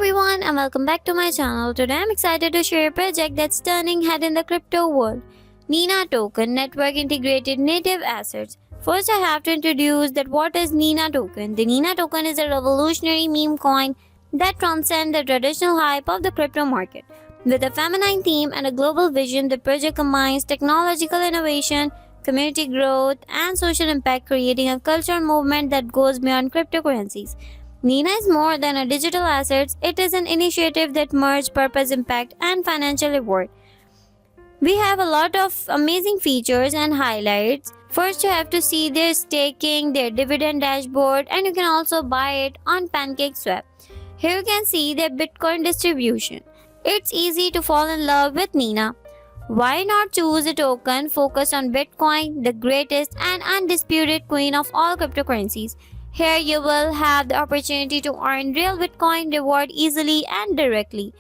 everyone and welcome back to my channel. Today I'm excited to share a project that's turning head in the crypto world. Nina Token Network Integrated Native Assets. First I have to introduce that what is Nina Token. The Nina Token is a revolutionary meme coin that transcends the traditional hype of the crypto market. With a feminine theme and a global vision, the project combines technological innovation, community growth, and social impact, creating a cultural movement that goes beyond cryptocurrencies. Nina is more than a digital asset, it is an initiative that merges purpose, impact, and financial reward. We have a lot of amazing features and highlights. First, you have to see their staking, their dividend dashboard, and you can also buy it on PancakeSwap. Here you can see their Bitcoin distribution. It's easy to fall in love with Nina. Why not choose a token focused on Bitcoin, the greatest and undisputed queen of all cryptocurrencies? Here you will have the opportunity to earn real Bitcoin reward easily and directly.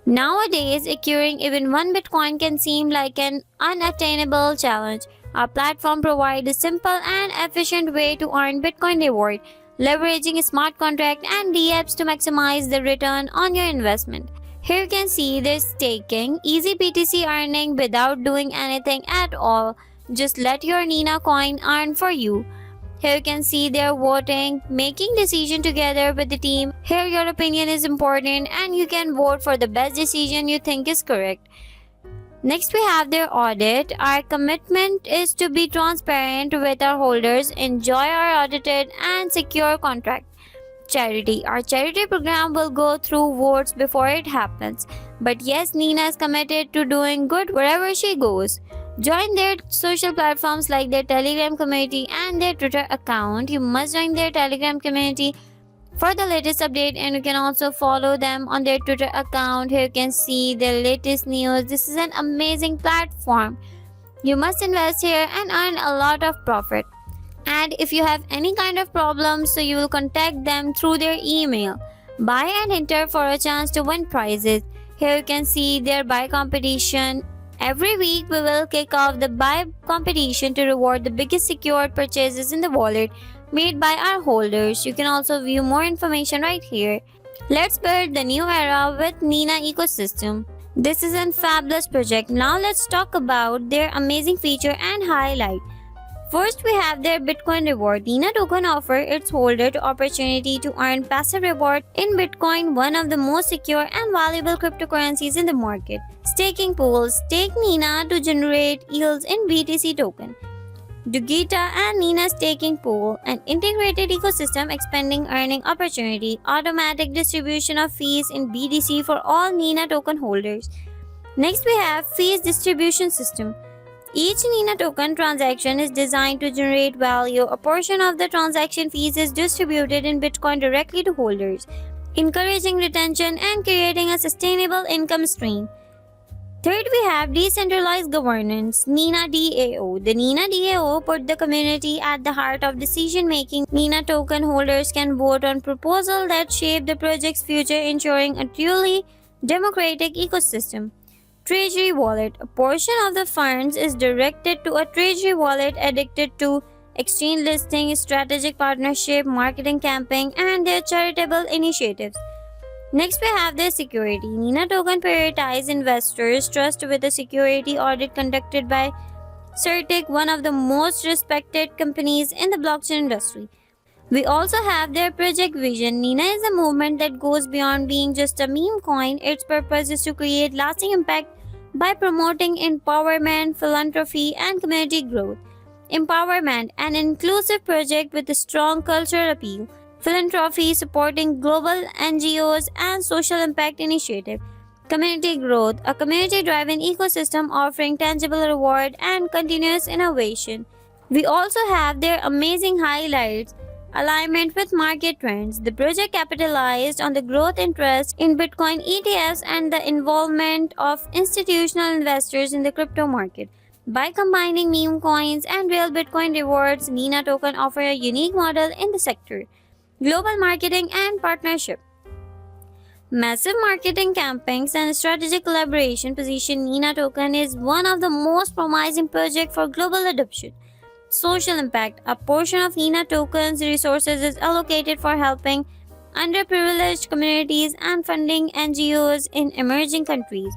Nowadays, acquiring even one Bitcoin can seem like an unattainable challenge. Our platform provides a simple and efficient way to earn Bitcoin reward, leveraging a smart contract and dApps to maximize the return on your investment. Here you can see the staking, easy BTC earning without doing anything at all. Just let your Nina coin earn for you. Here you can see their voting, making decision together with the team. Here your opinion is important and you can vote for the best decision you think is correct. Next we have their audit. Our commitment is to be transparent with our holders, enjoy our audited and secure contract. Charity. Our charity program will go through votes before it happens. But yes, Nina is committed to doing good wherever she goes. Join their social platforms like their Telegram community and their Twitter account. You must join their Telegram community for the latest update, and you can also follow them on their Twitter account. Here you can see the latest news. This is an amazing platform. You must invest here and earn a lot of profit. And if you have any kind of problems, so you will contact them through their email. Buy and enter for a chance to win prizes. Here you can see their buy competition. Every week we will kick off the buy competition to reward the biggest secured purchases in the wallet made by our holders. You can also view more information right here. Let's build the new era with Nina ecosystem. This is a fabulous project. Now let's talk about their amazing feature and highlight. First, we have their Bitcoin reward. Nina Token offers its holder the opportunity to earn passive reward in Bitcoin, one of the most secure and valuable cryptocurrencies in the market. Staking pools. Stake Nina to generate yields in BTC token. Dugita and Nina staking pool, an integrated ecosystem expanding earning opportunity, automatic distribution of fees in BTC for all Nina token holders. Next, we have fees distribution system. Each Nina token transaction is designed to generate value. A portion of the transaction fees is distributed in Bitcoin directly to holders, encouraging retention and creating a sustainable income stream. Third, we have decentralized governance, Nina DAO. The Nina DAO put the community at the heart of decision making. Nina token holders can vote on proposals that shape the project's future, ensuring a truly democratic ecosystem. Treasury wallet. A portion of the funds is directed to a treasury wallet addicted to exchange listing, strategic partnership, marketing campaign, and their charitable initiatives. Next, we have their security. Nina Token prioritizes investors' trust with a security audit conducted by CertiK, one of the most respected companies in the blockchain industry. We also have their project vision. Nina is a movement that goes beyond being just a meme coin. Its purpose is to create lasting impact by promoting empowerment, philanthropy, and community growth. Empowerment, an inclusive project with a strong cultural appeal. Philanthropy, supporting global NGOs and social impact initiatives. Community growth, a community-driven ecosystem offering tangible reward and continuous innovation. We also have their amazing highlights. Alignment with market trends. The project capitalized on the growth interest in Bitcoin ETFs and the involvement of institutional investors in the crypto market. By combining meme coins and real Bitcoin rewards, Nina Token offers a unique model in the sector. Global marketing and partnership. Massive marketing campaigns and strategic collaboration position Nina Token is one of the most promising projects for global adoption. Social impact. A portion of Nina Token's resources is allocated for helping underprivileged communities, and funding NGOs in emerging countries.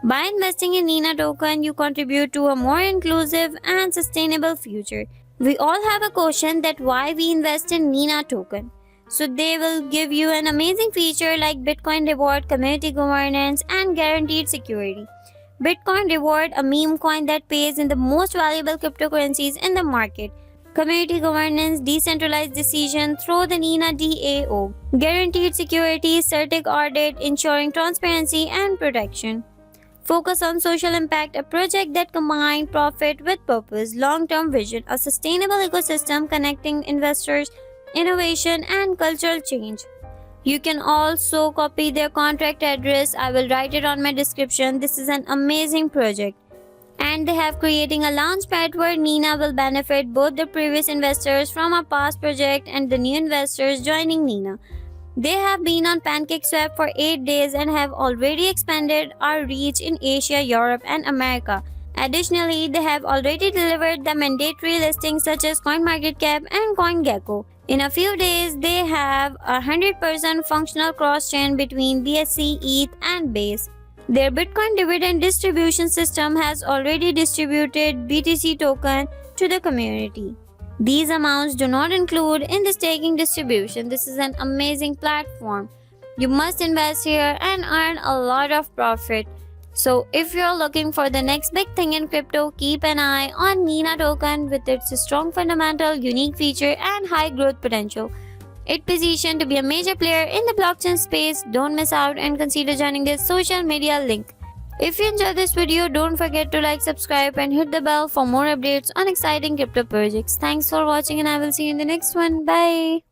By investing in Nina token, you contribute to a more inclusive and sustainable future. We all have a question that why we invest in Nina token. So they will give you an amazing feature like Bitcoin reward, community governance, and guaranteed security. Bitcoin reward, a meme coin that pays in the most valuable cryptocurrencies in the market. Community governance, decentralized decision through the Nina DAO. Guaranteed security, CertiK audit, ensuring transparency and protection. Focus on social impact, a project that combines profit with purpose, long-term vision, a sustainable ecosystem connecting investors, innovation, and cultural change. You can also copy their contract address. I will write it on my description. This is an amazing project. And they have creating a launchpad where Nina will benefit both the previous investors from a past project and the new investors joining Nina. They have been on PancakeSwap for 8 days and have already expanded our reach in Asia, Europe, and America. Additionally, they have already delivered the mandatory listings such as CoinMarketCap and CoinGecko. In a few days, they have 100% functional cross-chain between BSC, ETH, and Base. Their Bitcoin dividend distribution system has already distributed BTC token to the community. These amounts do not include in the staking distribution. This is an amazing platform. You must invest here and earn a lot of profit. So if you're looking for the next big thing in crypto, keep an eye on Nina token with its strong fundamental, unique feature, and high growth potential. It positioned to be a major player in the blockchain space. Don't miss out and consider joining this social media link. If you enjoyed this video, don't forget to like, subscribe, and hit the bell for more updates on exciting crypto projects. Thanks for watching, and I will see you in the next one. Bye.